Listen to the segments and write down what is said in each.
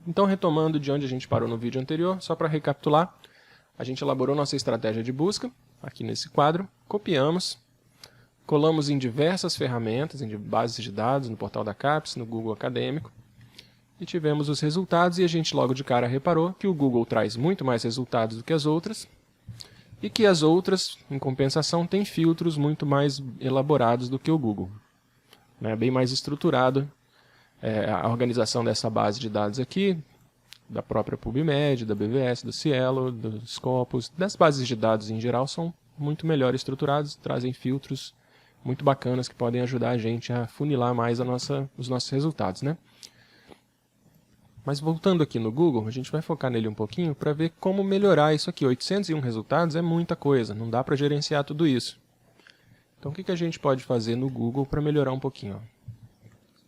Então, retomando de onde a gente parou no vídeo anterior, só para recapitular, a gente elaborou nossa estratégia de busca, aqui nesse quadro, copiamos, colamos em diversas ferramentas, em bases de dados, no portal da CAPES, no Google Acadêmico, e tivemos os resultados, e a gente logo de cara reparou que o Google traz muito mais resultados do que as outras, e que as outras, em compensação, têm filtros muito mais elaborados do que o Google. Bem mais estruturado a organização dessa base de dados aqui, da própria PubMed, da BVS, do Cielo, do Scopus, das bases de dados em geral, são muito melhor estruturados, trazem filtros muito bacanas que podem ajudar a gente a funilar mais os nossos resultados, né? Mas voltando aqui no Google, a gente vai focar nele um pouquinho para ver como melhorar isso aqui. 801 resultados é muita coisa, não dá para gerenciar tudo isso. Então o que a gente pode fazer no Google para melhorar um pouquinho?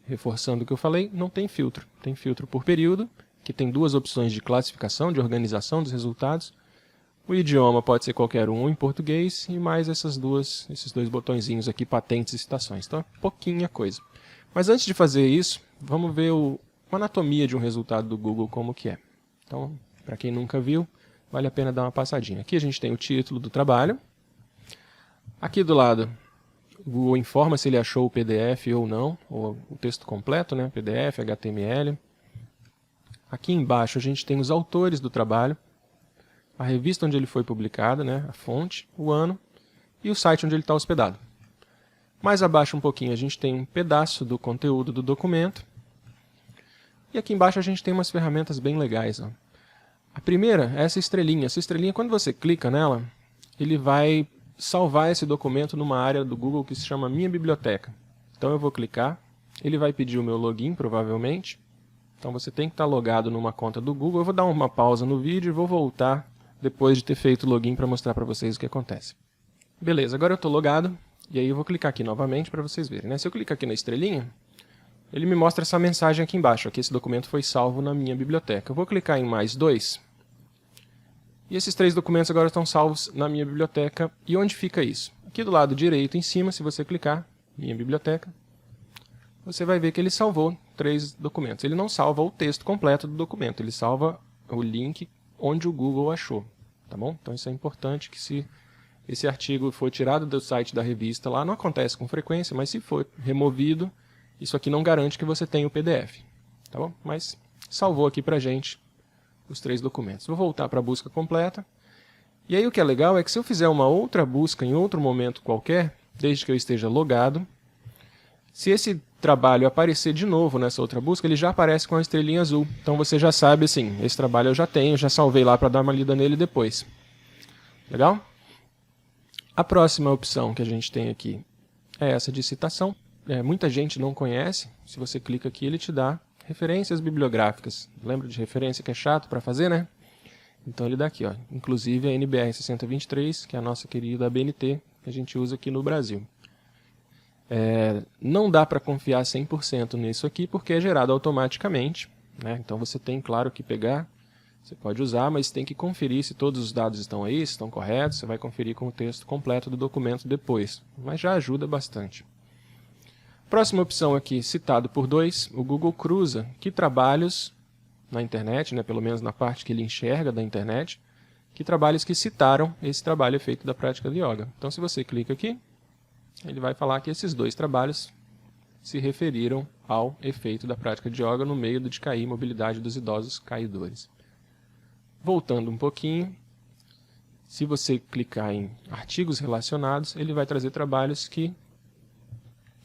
Reforçando o que eu falei, não tem filtro. Tem filtro por período, que tem duas opções de classificação, de organização dos resultados. O idioma pode ser qualquer um em português e mais esses dois botõezinhos aqui, patentes e citações. Então é pouquinha coisa. Mas antes de fazer isso, vamos ver uma anatomia de um resultado do Google como que é. Então, para quem nunca viu, vale a pena dar uma passadinha. Aqui a gente tem o título do trabalho. Aqui do lado, o Google informa se ele achou o PDF ou não, ou o texto completo, né? PDF, HTML. Aqui embaixo a gente tem os autores do trabalho, a revista onde ele foi publicado, né? A fonte, o ano e o site onde ele está hospedado. Mais abaixo um pouquinho a gente tem um pedaço do conteúdo do documento. E aqui embaixo a gente tem umas ferramentas bem legais. Ó. A primeira é essa estrelinha. Essa estrelinha, quando você clica nela, ele vai salvar esse documento numa área do Google que se chama Minha Biblioteca. Então eu vou clicar, ele vai pedir o meu login, provavelmente. Então você tem que estar logado numa conta do Google. Eu vou dar uma pausa no vídeo e vou voltar depois de ter feito o login para mostrar para vocês o que acontece. Beleza, agora eu estou logado, e aí eu vou clicar aqui novamente para vocês verem. Né? Se eu clicar aqui na estrelinha, ele me mostra essa mensagem aqui embaixo, que esse documento foi salvo na minha biblioteca. Eu vou clicar em mais 2, e esses 3 documentos agora estão salvos na minha biblioteca. E onde fica isso? Aqui do lado direito em cima, se você clicar, minha biblioteca, você vai ver que ele salvou 3 documentos. Ele não salva o texto completo do documento, ele salva o link onde o Google achou. Tá bom? Então isso é importante, que se esse artigo for tirado do site da revista lá, não acontece com frequência, mas se for removido, isso aqui não garante que você tenha o PDF. Tá bom? Mas salvou aqui pra gente os 3 documentos. Vou voltar para a busca completa. E aí o que é legal é que se eu fizer uma outra busca em outro momento qualquer, desde que eu esteja logado, se esse trabalho aparecer de novo nessa outra busca, ele já aparece com a estrelinha azul. Então você já sabe assim, esse trabalho eu já tenho, já salvei lá para dar uma lida nele depois. Legal? A próxima opção que a gente tem aqui é essa de citação. Muita gente não conhece. Se você clica aqui, ele te dá referências bibliográficas. Lembra de referência que é chato para fazer, né? Então ele dá aqui, ó, inclusive a NBR 6023, que é a nossa querida ABNT, que a gente usa aqui no Brasil. Não dá para confiar 100% nisso aqui, porque é gerado automaticamente. Né? Então você tem, claro, que pegar, você pode usar, mas tem que conferir se todos os dados estão aí, se estão corretos, você vai conferir com o texto completo do documento depois. Mas já ajuda bastante. Próxima opção aqui, citado por 2, o Google cruza que trabalhos na internet, né, pelo menos na parte que ele enxerga da internet, que trabalhos que citaram esse trabalho efeito da prática de yoga. Então se você clica aqui, ele vai falar que esses 2 trabalhos se referiram ao efeito da prática de yoga no meio de cair a mobilidade dos idosos caidores. Voltando um pouquinho, se você clicar em artigos relacionados, ele vai trazer trabalhos que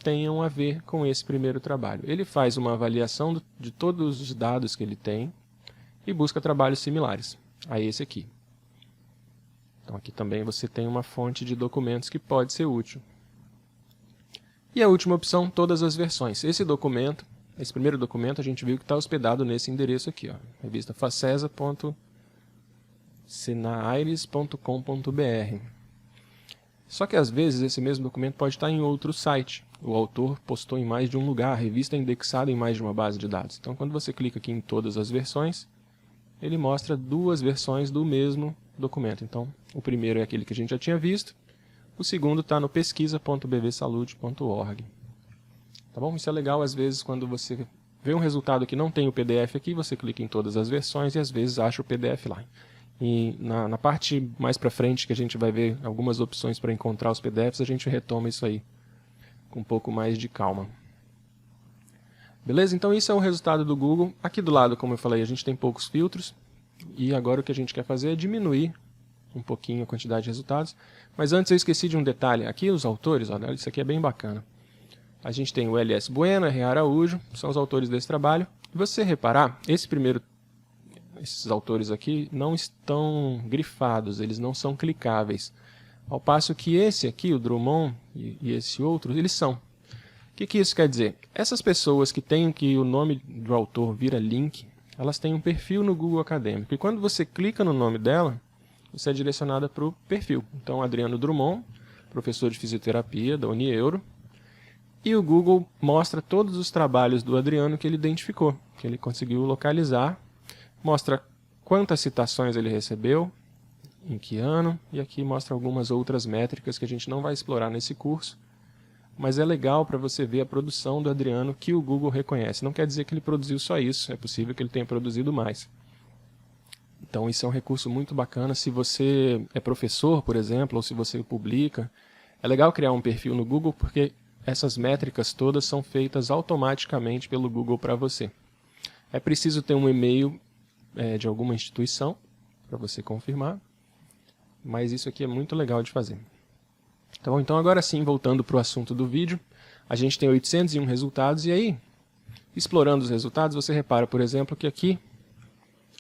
tenham a ver com esse primeiro trabalho. Ele faz uma avaliação de todos os dados que ele tem e busca trabalhos similares a esse aqui. Então aqui também você tem uma fonte de documentos que pode ser útil. E a última opção, todas as versões. Esse primeiro documento, a gente viu que está hospedado nesse endereço aqui, ó, revista facesa.senaires.com.br. Só que às vezes esse mesmo documento pode estar em outro site. O autor postou em mais de um lugar, a revista é indexada em mais de uma base de dados. Então quando você clica aqui em todas as versões, ele mostra 2 versões do mesmo documento. Então o primeiro é aquele que a gente já tinha visto, o segundo está no pesquisa.bvsalude.org. Tá bom? Isso é legal às vezes quando você vê um resultado que não tem o PDF aqui, você clica em todas as versões e às vezes acha o PDF lá. E na parte mais para frente, que a gente vai ver algumas opções para encontrar os PDFs, a gente retoma isso aí com um pouco mais de calma. Beleza? Então isso é o resultado do Google. Aqui do lado, como eu falei, a gente tem poucos filtros. E agora o que a gente quer fazer é diminuir um pouquinho a quantidade de resultados. Mas antes eu esqueci de um detalhe. Aqui os autores, olha, isso aqui é bem bacana. A gente tem o L.S. Bueno, R. Araújo, são os autores desse trabalho. E você reparar, esses autores aqui não estão grifados, eles não são clicáveis. Ao passo que esse aqui, o Drummond e esse outro, eles são. O que isso quer dizer? Essas pessoas que têm que o nome do autor vira link, elas têm um perfil no Google Acadêmico. E quando você clica no nome dela, você é direcionada para o perfil. Então, Adriano Drummond, professor de fisioterapia da Unieuro. E o Google mostra todos os trabalhos do Adriano que ele identificou, que ele conseguiu localizar. Mostra quantas citações ele recebeu, em que ano, e aqui mostra algumas outras métricas que a gente não vai explorar nesse curso. Mas é legal para você ver a produção do Adriano que o Google reconhece. Não quer dizer que ele produziu só isso, é possível que ele tenha produzido mais. Então isso é um recurso muito bacana. Se você é professor, por exemplo, ou se você publica, é legal criar um perfil no Google porque essas métricas todas são feitas automaticamente pelo Google para você. É preciso ter um e-mail de alguma instituição para você confirmar, mas isso aqui é muito legal de fazer. Tá bom? Então agora sim, voltando para o assunto do vídeo, a gente tem 801 resultados, e aí, explorando os resultados, você repara, por exemplo, que aqui,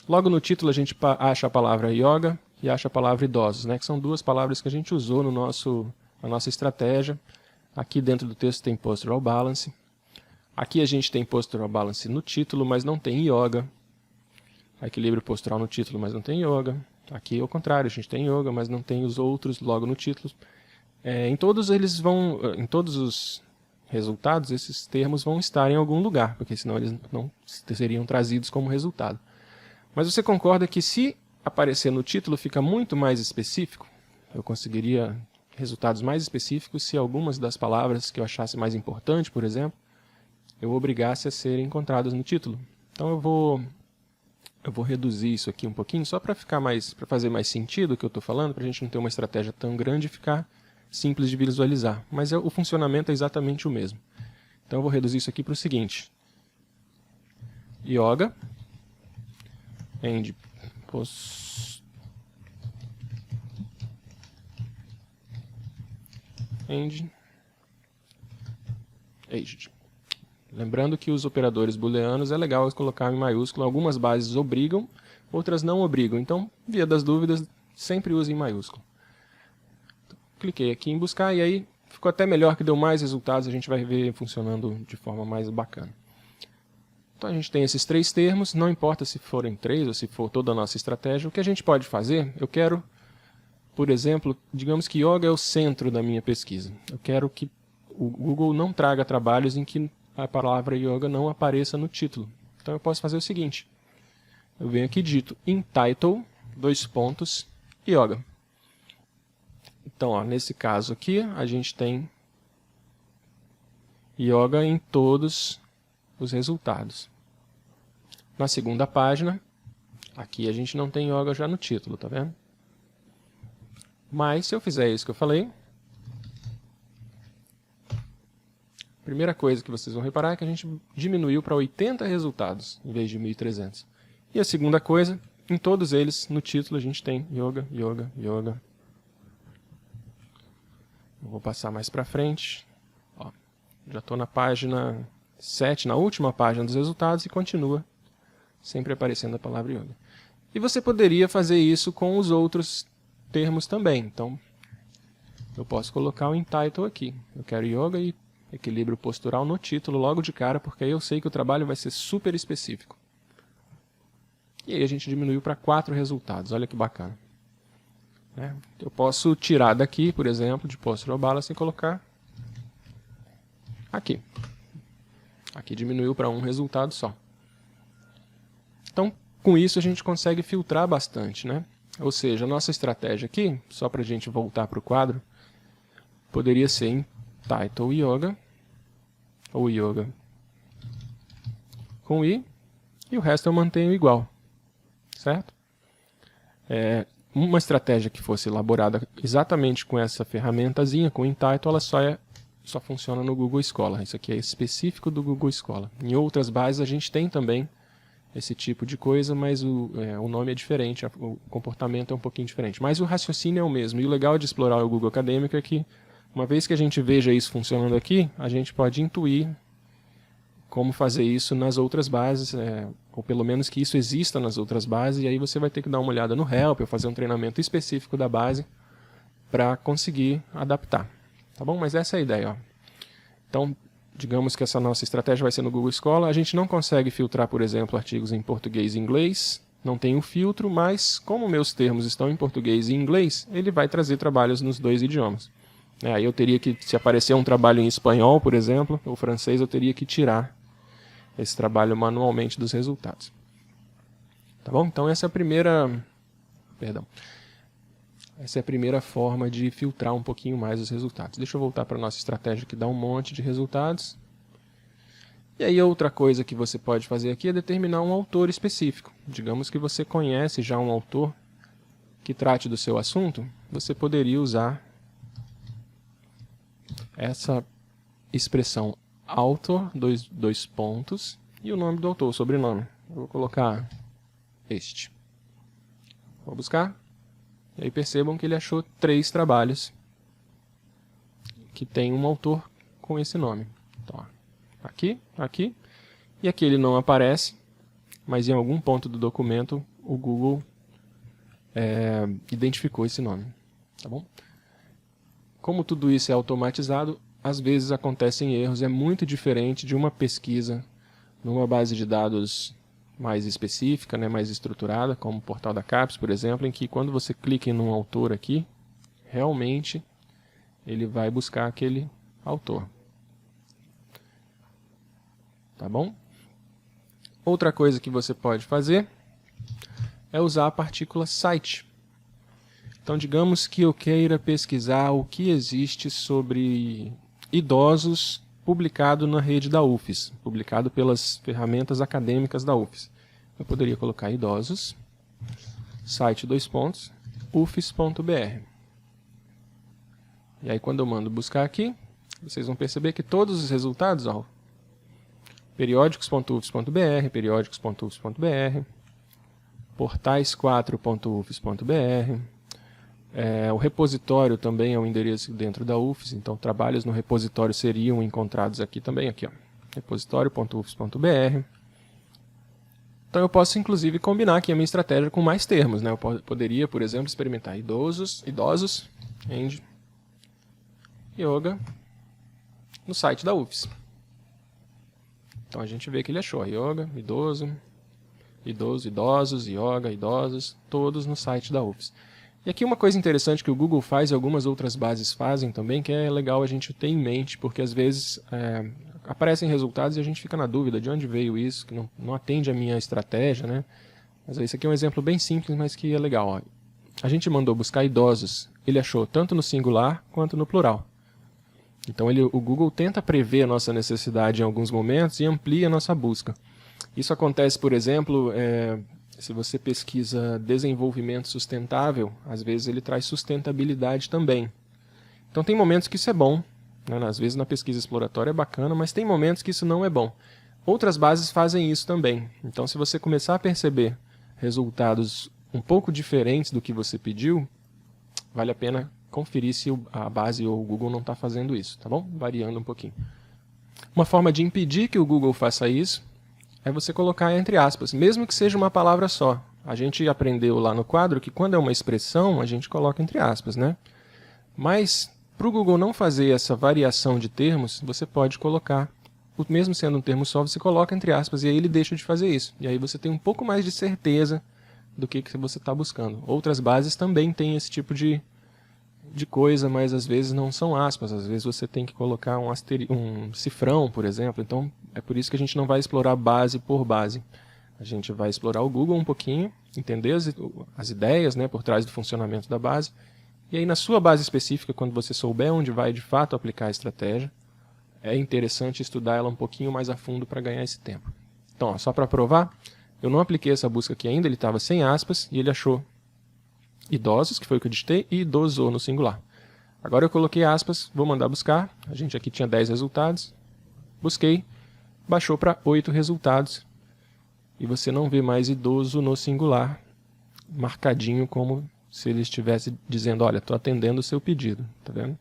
logo no título a gente acha a palavra yoga e acha a palavra idosos, né? Que são duas palavras que a gente usou na nossa estratégia. Aqui dentro do texto tem Postural Balance. Aqui a gente tem Postural Balance no título, mas não tem yoga. Equilíbrio postural no título, mas não tem yoga. Aqui ao contrário, a gente tem yoga, mas não tem os outros logo no título. Em todos os resultados, esses termos vão estar em algum lugar, porque senão eles não seriam trazidos como resultado. Mas você concorda que se aparecer no título fica muito mais específico? Eu conseguiria resultados mais específicos se algumas das palavras que eu achasse mais importante, por exemplo, eu obrigasse a serem encontradas no título. Então eu vou reduzir isso aqui um pouquinho, só para fazer mais sentido o que eu estou falando, para a gente não ter uma estratégia tão grande e ficar simples de visualizar. Mas o funcionamento é exatamente o mesmo. Então eu vou reduzir isso aqui para o seguinte. Yoga. And aged. Lembrando que os operadores booleanos é legal colocar em maiúsculo. Algumas bases obrigam, outras não obrigam. Então, via das dúvidas, sempre use em maiúsculo. Cliquei aqui em buscar e aí ficou até melhor, que deu mais resultados. A gente vai ver funcionando de forma mais bacana. Então a gente tem esses três termos, não importa se forem três ou se for toda a nossa estratégia. O que a gente pode fazer, eu quero, por exemplo, digamos que yoga é o centro da minha pesquisa. Eu quero que o Google não traga trabalhos em que a palavra yoga não apareça no título. Então eu posso fazer o seguinte. Eu venho aqui e digito in title, yoga. Então, nesse caso aqui, a gente tem yoga em todos os resultados. Na segunda página, aqui a gente não tem yoga já no título, tá vendo? Mas se eu fizer isso que eu falei, a primeira coisa que vocês vão reparar é que a gente diminuiu para 80 resultados, em vez de 1.300. E a segunda coisa, em todos eles, no título, a gente tem yoga, yoga, yoga. Eu vou passar mais para frente. Já estou na página 7, na última página dos resultados, e continua sempre aparecendo a palavra yoga. E você poderia fazer isso com os outros termos também. Então, eu posso colocar o in title aqui. Eu quero yoga e equilíbrio postural no título logo de cara, porque aí eu sei que o trabalho vai ser super específico. E aí a gente diminuiu para 4 resultados. Olha que bacana. Eu posso tirar daqui, por exemplo, de Postural Balance e colocar aqui. Aqui diminuiu para um resultado só. Então, com isso a gente consegue filtrar bastante, né? Ou seja, a nossa estratégia aqui, só para a gente voltar para o quadro, poderia ser em Title Yoga, ou Yoga com i, e o resto eu mantenho igual, certo? Uma estratégia que fosse elaborada exatamente com essa ferramentazinha, com o InTitle, ela só funciona no Google Scholar. Isso aqui é específico do Google Scholar. Em outras bases a gente tem também esse tipo de coisa, mas o nome é diferente, o comportamento é um pouquinho diferente. Mas o raciocínio é o mesmo. E o legal de explorar o Google Acadêmico é que, uma vez que a gente veja isso funcionando aqui, a gente pode intuir como fazer isso nas outras bases, ou pelo menos que isso exista nas outras bases, e aí você vai ter que dar uma olhada no help, ou fazer um treinamento específico da base para conseguir adaptar. Tá bom? Mas essa é a ideia. Ó. Então, digamos que essa nossa estratégia vai ser no Google Scholar. A gente não consegue filtrar, por exemplo, artigos em português e inglês, não tem um filtro, mas como meus termos estão em português e inglês, ele vai trazer trabalhos nos dois idiomas. Aí eu teria que, se aparecer um trabalho em espanhol, por exemplo, ou francês, eu teria que tirar esse trabalho manualmente dos resultados. Tá bom? Então essa é a primeira... Essa é a primeira forma de filtrar um pouquinho mais os resultados. Deixa eu voltar para a nossa estratégia que dá um monte de resultados. E aí outra coisa que você pode fazer aqui é determinar um autor específico. Digamos que você conhece já um autor que trate do seu assunto, você poderia usar essa expressão author, dois pontos, e o nome do autor, o sobrenome. Eu vou colocar este. Vou buscar. E aí percebam que ele achou 3 trabalhos que tem um autor com esse nome. Então, aqui, aqui, e aqui ele não aparece, mas em algum ponto do documento o Google identificou esse nome. Tá bom? Como tudo isso é automatizado, às vezes acontecem erros, é muito diferente de uma pesquisa numa base de dados mais específica, né, mais estruturada, como o portal da CAPES, por exemplo, em que quando você clica em um autor aqui, realmente ele vai buscar aquele autor. Tá bom? Outra coisa que você pode fazer é usar a partícula site. Então, digamos que eu queira pesquisar o que existe sobre idosos publicado na rede da UFES, publicado pelas ferramentas acadêmicas da UFES. Eu poderia colocar idosos, site ufes.br. E aí quando eu mando buscar aqui, vocês vão perceber que todos os resultados, ó, periódicos.ufes.br, periódicos.ufes.br, portais4.ufes.br, o repositório também é um endereço dentro da UFES, então trabalhos no repositório seriam encontrados aqui também, aqui, ó, repositório.ufes.br. Então eu posso inclusive combinar aqui a minha estratégia com mais termos, né? Eu poderia, por exemplo, experimentar idosos, and yoga no site da UFES. Então a gente vê que ele achou yoga, idosos, yoga, idosos, todos no site da UFES. E aqui uma coisa interessante que o Google faz e algumas outras bases fazem também, que é legal a gente ter em mente, porque às vezes aparecem resultados e a gente fica na dúvida de onde veio isso, que não atende a minha estratégia, né? Mas esse aqui é um exemplo bem simples, mas que é legal. Ó. A gente mandou buscar idosos, ele achou tanto no singular quanto no plural. Então o Google tenta prever a nossa necessidade em alguns momentos e amplia a nossa busca. Isso acontece, por exemplo, se você pesquisa desenvolvimento sustentável, às vezes ele traz sustentabilidade também. Então tem momentos que isso é bom, né? Às vezes na pesquisa exploratória é bacana, mas tem momentos que isso não é bom. Outras bases fazem isso também. Então se você começar a perceber resultados um pouco diferentes do que você pediu, vale a pena conferir se a base ou o Google não está fazendo isso, tá bom? Variando um pouquinho. Uma forma de impedir que o Google faça isso é você colocar entre aspas, mesmo que seja uma palavra só. A gente aprendeu lá no quadro que quando é uma expressão, a gente coloca entre aspas, né? Mas, para o Google não fazer essa variação de termos, você pode colocar, mesmo sendo um termo só, você coloca entre aspas, e aí ele deixa de fazer isso. E aí você tem um pouco mais de certeza do que você está buscando. Outras bases também têm esse tipo de coisa, mas às vezes não são aspas, às vezes você tem que colocar um cifrão, por exemplo. Então é por isso que a gente não vai explorar base por base. A gente vai explorar o Google um pouquinho, entender as ideias, né, por trás do funcionamento da base, e aí na sua base específica, quando você souber onde vai de fato aplicar a estratégia, é interessante estudar ela um pouquinho mais a fundo para ganhar esse tempo. Então Então, ó, só para provar, eu não apliquei essa busca aqui ainda, ele estava sem aspas, e ele achou idosos, que foi o que eu digitei, e idoso no singular. Agora eu coloquei aspas, vou mandar buscar, a gente aqui tinha 10 resultados, busquei, baixou para 8 resultados, e você não vê mais idoso no singular, marcadinho como se ele estivesse dizendo, olha, estou atendendo o seu pedido, tá vendo?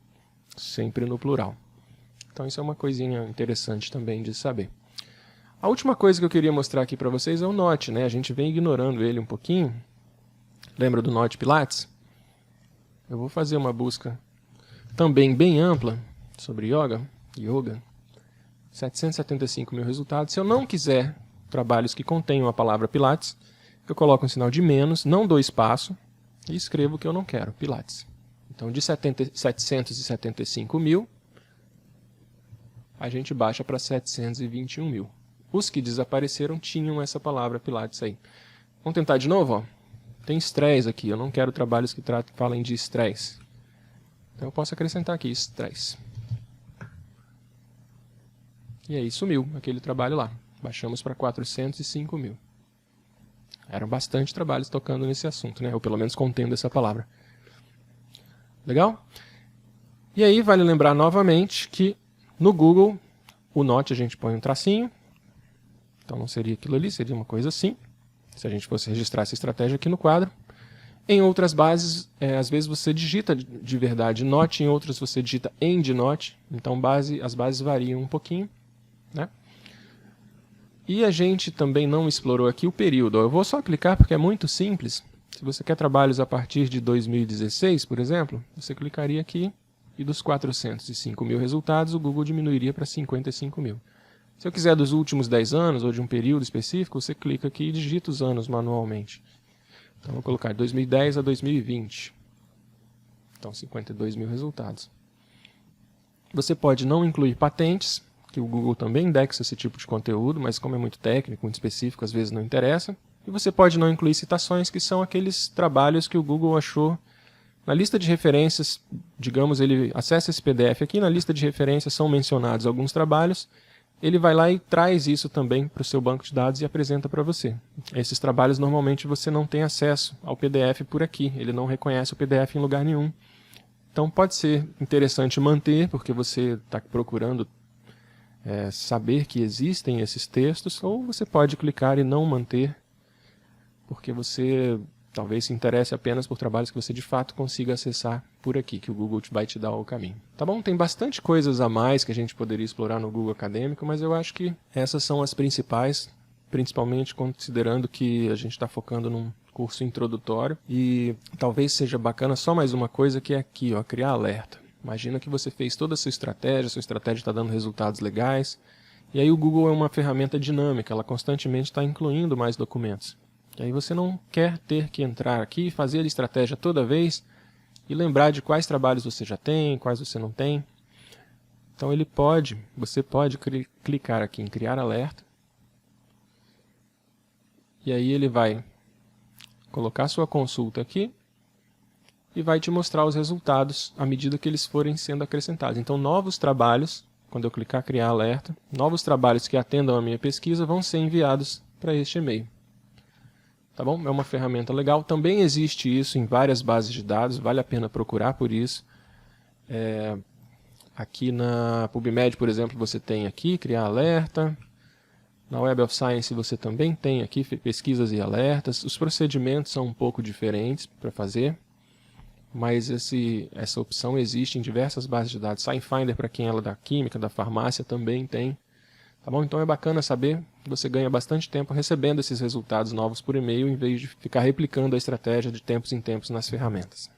Sempre no plural. Então isso é uma coisinha interessante também de saber. A última coisa que eu queria mostrar aqui para vocês é o Note, né? A gente vem ignorando ele um pouquinho. Lembra do Note Pilates? Eu vou fazer uma busca também bem ampla sobre yoga, 775 mil resultados. Se eu não quiser trabalhos que contenham a palavra Pilates, eu coloco um sinal de menos, não dou espaço e escrevo o que eu não quero, Pilates. Então de 775 mil, a gente baixa para 721 mil. Os que desapareceram tinham essa palavra Pilates aí. Vamos tentar de novo? Ó. Tem estresse aqui, eu não quero trabalhos que falem de estresse. Então eu posso acrescentar aqui, estresse. E aí sumiu aquele trabalho lá. Baixamos para 405 mil. Eram bastante trabalhos tocando nesse assunto, né? Ou pelo menos contendo essa palavra. Legal? E aí vale lembrar novamente que no Google, o Note a gente põe um tracinho. Então não seria aquilo ali, seria uma coisa assim. Se a gente fosse registrar essa estratégia aqui no quadro. Em outras bases, às vezes você digita de verdade Note, em outras você digita EndNote. Então as bases variam um pouquinho, né? E a gente também não explorou aqui o período. Eu vou só clicar porque é muito simples. Se você quer trabalhos a partir de 2016, por exemplo, você clicaria aqui e dos 405 mil resultados, o Google diminuiria para 55 mil. Se eu quiser dos últimos 10 anos ou de um período específico, você clica aqui e digita os anos manualmente. Então vou colocar de 2010 a 2020. Então 52 mil resultados. Você pode não incluir patentes, que o Google também indexa esse tipo de conteúdo, mas como é muito técnico, muito específico, às vezes não interessa. E você pode não incluir citações, que são aqueles trabalhos que o Google achou na lista de referências. Digamos, ele acessa esse PDF aqui, na lista de referências são mencionados alguns trabalhos, ele vai lá e traz isso também para o seu banco de dados e apresenta para você. Esses trabalhos normalmente você não tem acesso ao PDF por aqui, ele não reconhece o PDF em lugar nenhum. Então pode ser interessante manter, porque você está procurando saber que existem esses textos, ou você pode clicar e não manter, porque você talvez se interesse apenas por trabalhos que você de fato consiga acessar por aqui, que o Google vai te dar o caminho. Tá bom? Tem bastante coisas a mais que a gente poderia explorar no Google Acadêmico, mas eu acho que essas são as principais, principalmente considerando que a gente está focando num curso introdutório, e talvez seja bacana só mais uma coisa, que é aqui, ó, criar alerta. Imagina que você fez toda a sua estratégia está dando resultados legais, e aí o Google é uma ferramenta dinâmica, ela constantemente está incluindo mais documentos. E aí você não quer ter que entrar aqui, fazer a estratégia toda vez e lembrar de quais trabalhos você já tem, quais você não tem. Então você pode clicar aqui em criar alerta, e aí ele vai colocar sua consulta aqui e vai te mostrar os resultados à medida que eles forem sendo acrescentados. Então novos trabalhos, quando eu clicar criar alerta, novos trabalhos que atendam a minha pesquisa vão ser enviados para este e-mail. Tá bom? É uma ferramenta legal. Também existe isso em várias bases de dados, vale a pena procurar por isso. Aqui na PubMed, por exemplo, você tem aqui, criar alerta. Na Web of Science você também tem aqui pesquisas e alertas. Os procedimentos são um pouco diferentes para fazer, mas essa opção existe em diversas bases de dados. SciFinder, para quem é da química, da farmácia, também tem. Tá bom? Então é bacana saber que você ganha bastante tempo recebendo esses resultados novos por e-mail, em vez de ficar replicando a estratégia de tempos em tempos nas ferramentas.